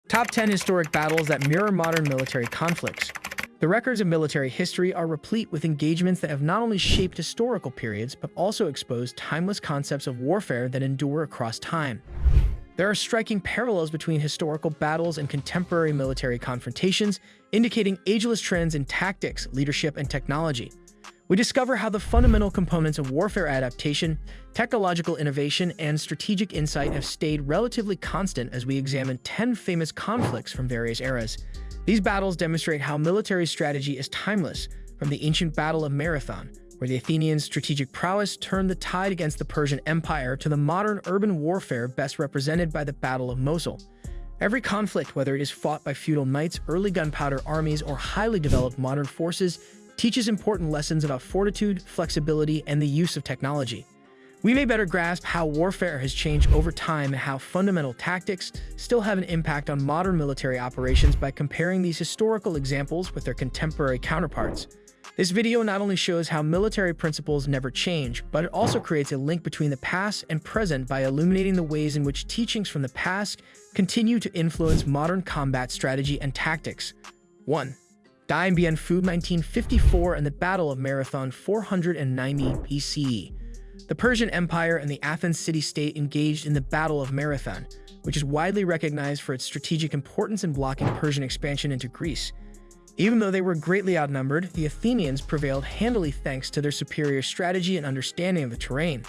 Top 10 historic battles that mirror modern military conflicts. The records of military history are replete with engagements that have not only shaped historical periods, but also exposed timeless concepts of warfare that endure across time. There are striking parallels between historical battles and contemporary military confrontations, indicating ageless trends in tactics, leadership, and technology. We discover how the fundamental components of warfare adaptation, technological innovation, and strategic insight have stayed relatively constant as we examine 10 famous conflicts from various eras. These battles demonstrate how military strategy is timeless, from the ancient Battle of Marathon, where the Athenians' strategic prowess turned the tide against the Persian Empire, to the modern urban warfare best represented by the Battle of Mosul. Every conflict, whether it is fought by feudal knights, early gunpowder armies, or highly developed modern forces, teaches important lessons about fortitude, flexibility, and the use of technology. We may better grasp how warfare has changed over time and how fundamental tactics still have an impact on modern military operations by comparing these historical examples with their contemporary counterparts. This video not only shows how military principles never change, but it also creates a link between the past and present by illuminating the ways in which teachings from the past continue to influence modern combat strategy and tactics. 1. Dien 1954 and the Battle of Marathon 490 BCE. The Persian Empire and the Athens city-state engaged in the Battle of Marathon, which is widely recognized for its strategic importance in blocking Persian expansion into Greece. Even though they were greatly outnumbered, the Athenians prevailed handily thanks to their superior strategy and understanding of the terrain.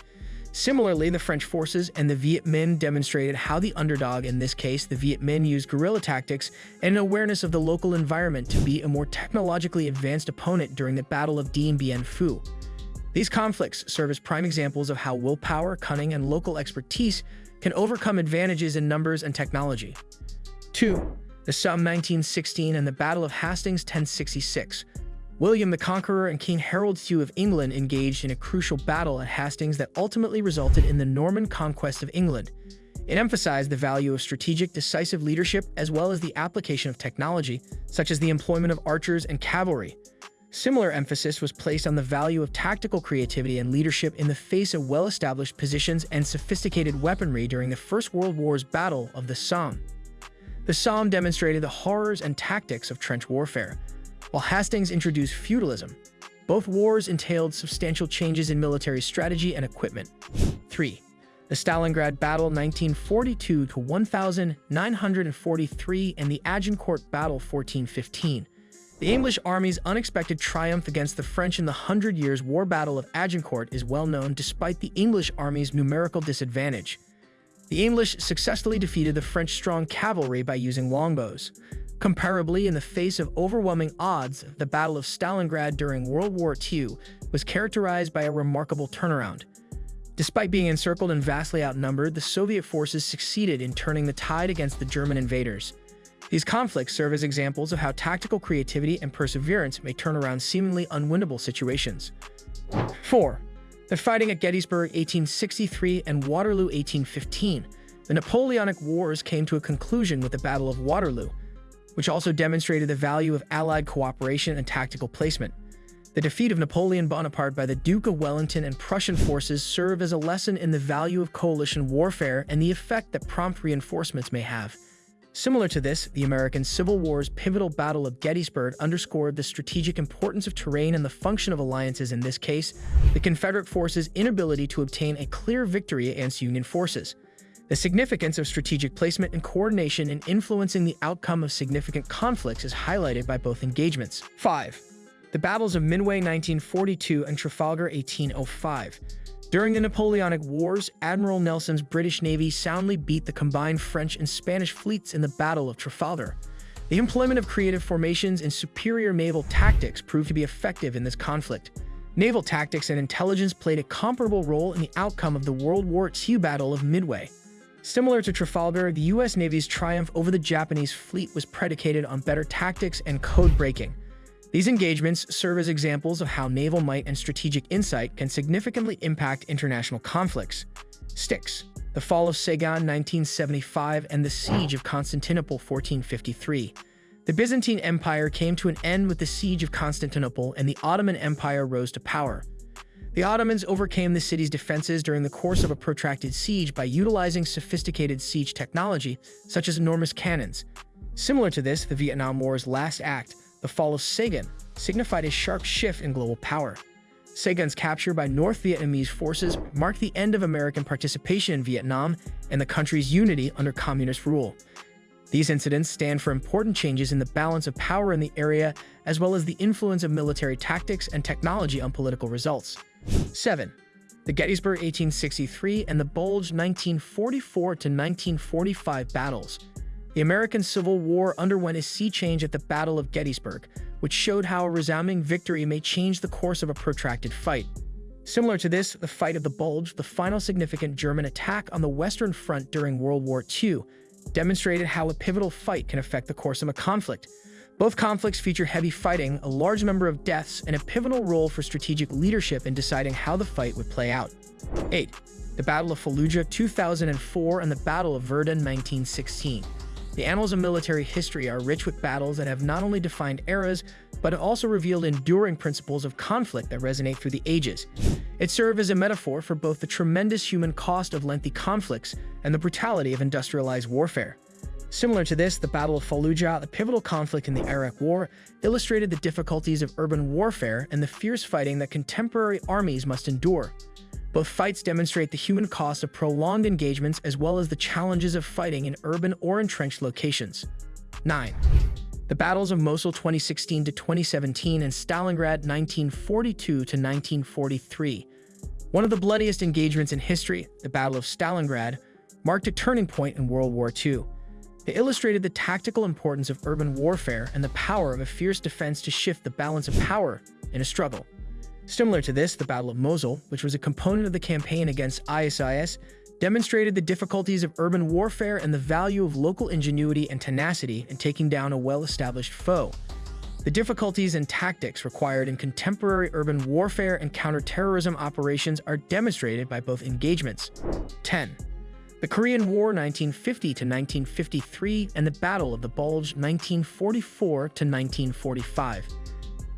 Similarly, the French forces and the Viet Minh demonstrated how the underdog, in this case the Viet Minh, used guerrilla tactics and an awareness of the local environment to beat a more technologically advanced opponent during the Battle of Dien. These conflicts serve as prime examples of how willpower, cunning, and local expertise can overcome advantages in numbers and technology. 2. The Somme 1916 and the Battle of Hastings 1066. William the Conqueror and King Harold II of England engaged in a crucial battle at Hastings that ultimately resulted in the Norman conquest of England. It emphasized the value of strategic, decisive leadership as well as the application of technology, such as the employment of archers and cavalry. Similar emphasis was placed on the value of tactical creativity and leadership in the face of well-established positions and sophisticated weaponry during the First World War's Battle of the Somme. The Somme demonstrated the horrors and tactics of trench warfare, while Hastings introduced feudalism. Both wars entailed substantial changes in military strategy and equipment. 3. The Stalingrad Battle 1942 to 1943 and the Agincourt Battle 1415. The English army's unexpected triumph against the French in the Hundred Years' War Battle of Agincourt is well known despite the English army's numerical disadvantage. The English successfully defeated the French strong cavalry by using longbows. Comparably, in the face of overwhelming odds, the Battle of Stalingrad during World War II was characterized by a remarkable turnaround. Despite being encircled and vastly outnumbered, the Soviet forces succeeded in turning the tide against the German invaders. These conflicts serve as examples of how tactical creativity and perseverance may turn around seemingly unwinnable situations. 4. The fighting at Gettysburg 1863 and Waterloo 1815. The Napoleonic Wars came to a conclusion with the Battle of Waterloo, which also demonstrated the value of Allied cooperation and tactical placement. The defeat of Napoleon Bonaparte by the Duke of Wellington and Prussian forces served as a lesson in the value of coalition warfare and the effect that prompt reinforcements may have. Similar to this, the American Civil War's pivotal Battle of Gettysburg underscored the strategic importance of terrain and the function of alliances. In this case, the Confederate forces' inability to obtain a clear victory against Union forces. The significance of strategic placement and coordination in influencing the outcome of significant conflicts is highlighted by both engagements. 5. The battles of Midway 1942 and Trafalgar 1805. During the Napoleonic Wars, Admiral Nelson's British Navy soundly beat the combined French and Spanish fleets in the Battle of Trafalgar. The employment of creative formations and superior naval tactics proved to be effective in this conflict. Naval tactics and intelligence played a comparable role in the outcome of the World War II Battle of Midway. Similar to Trafalgar, the U.S. Navy's triumph over the Japanese fleet was predicated on better tactics and code breaking. These engagements serve as examples of how naval might and strategic insight can significantly impact international conflicts. 6. The fall of Saigon 1975 and the siege of Constantinople 1453. The Byzantine Empire came to an end with the siege of Constantinople, and the Ottoman Empire rose to power. The Ottomans overcame the city's defenses during the course of a protracted siege by utilizing sophisticated siege technology, such as enormous cannons. Similar to this, the Vietnam War's last act, the fall of Saigon, signified a sharp shift in global power. Saigon's capture by North Vietnamese forces marked the end of American participation in Vietnam and the country's unity under communist rule. These incidents stand for important changes in the balance of power in the area, as well as the influence of military tactics and technology on political results. 7. The Gettysburg 1863 and the Bulge 1944–1945 battles. The American Civil War underwent a sea change at the Battle of Gettysburg, which showed how a resounding victory may change the course of a protracted fight. Similar to this, the Fight of the Bulge, the final significant German attack on the Western Front during World War II, demonstrated how a pivotal fight can affect the course of a conflict. Both conflicts feature heavy fighting, a large number of deaths, and a pivotal role for strategic leadership in deciding how the fight would play out. 8. The Battle of Fallujah 2004 and the Battle of Verdun 1916. The annals of military history are rich with battles that have not only defined eras, but have also revealed enduring principles of conflict that resonate through the ages. It served as a metaphor for both the tremendous human cost of lengthy conflicts and the brutality of industrialized warfare. Similar to this, the Battle of Fallujah, the pivotal conflict in the Iraq War, illustrated the difficulties of urban warfare and the fierce fighting that contemporary armies must endure. Both fights demonstrate the human cost of prolonged engagements as well as the challenges of fighting in urban or entrenched locations. 9. The battles of Mosul 2016–2017 and Stalingrad 1942–1943. One of the bloodiest engagements in history, the Battle of Stalingrad, marked a turning point in World War II. It illustrated the tactical importance of urban warfare and the power of a fierce defense to shift the balance of power in a struggle. Similar to this, the Battle of Mosul, which was a component of the campaign against ISIS, demonstrated the difficulties of urban warfare and the value of local ingenuity and tenacity in taking down a well-established foe. The difficulties and tactics required in contemporary urban warfare and counterterrorism operations are demonstrated by both engagements. 10. The Korean War 1950–1953 and the Battle of the Bulge 1944–1945.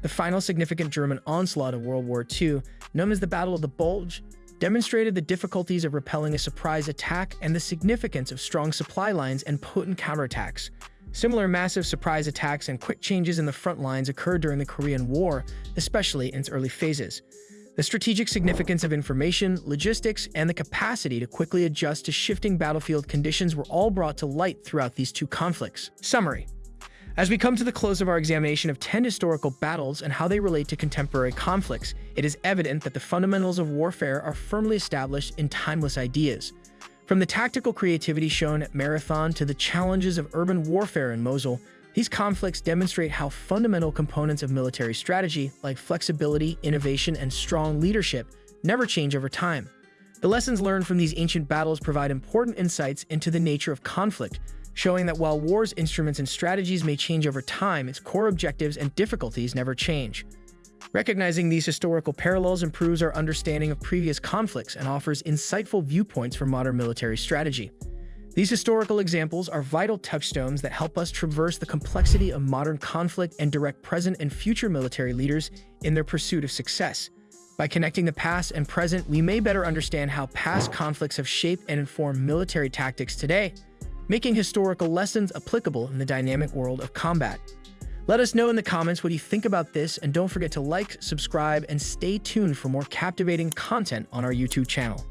The final significant German onslaught of World War II, known as the Battle of the Bulge, demonstrated the difficulties of repelling a surprise attack and the significance of strong supply lines and potent counterattacks. Similar massive surprise attacks and quick changes in the front lines occurred during the Korean War, especially in its early phases. The strategic significance of information, logistics, and the capacity to quickly adjust to shifting battlefield conditions were all brought to light throughout these two conflicts. Summary. As we come to the close of our examination of 10 historical battles and how they relate to contemporary conflicts, it is evident that the fundamentals of warfare are firmly established in timeless ideas. From the tactical creativity shown at Marathon to the challenges of urban warfare in Mosul, these conflicts demonstrate how fundamental components of military strategy, like flexibility, innovation, and strong leadership, never change over time. The lessons learned from these ancient battles provide important insights into the nature of conflict, showing that while war's instruments and strategies may change over time, its core objectives and difficulties never change. Recognizing these historical parallels improves our understanding of previous conflicts and offers insightful viewpoints for modern military strategy. These historical examples are vital touchstones that help us traverse the complexity of modern conflict and direct present and future military leaders in their pursuit of success. By connecting the past and present, we may better understand how past conflicts have shaped and informed military tactics today, making historical lessons applicable in the dynamic world of combat. Let us know in the comments what you think about this, and don't forget to like, subscribe, and stay tuned for more captivating content on our YouTube channel.